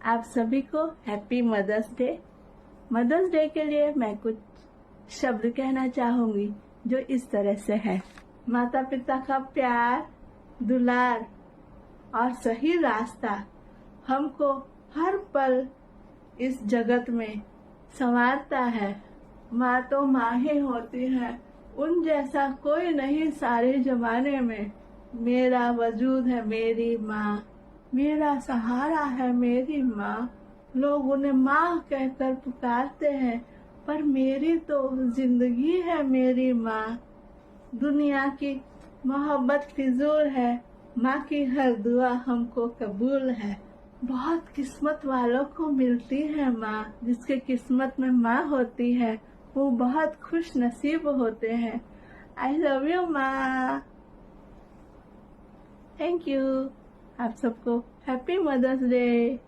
आप सभी को happy mother's day. Mother's day के लिए मैं कुछ शब्द कहना चाहूंगी जो इस तरह से है। माता पिता का प्यार, दुलार और सही रास्ता हमको हर पल इस जगत में संवारता है। माँ तो माँ ही होती है, उन जैसा कोई नहीं सारे जमाने में। मेरा वजूद है मेरी माँ, मेरा सहारा है मेरी माँ। लोग उन्हें माँ कहकर पुकारते हैं, पर मेरी तो जिंदगी है मेरी माँ। दुनिया की मोहब्बत फिजूल है, माँ की हर दुआ हमको कबूल है। बहुत किस्मत वालों को मिलती है माँ, जिसके किस्मत में माँ होती है वो बहुत खुश नसीब होते हैं। आई लव यू माँ। Thank you. आप सबको हैप्पी मदर्स डे।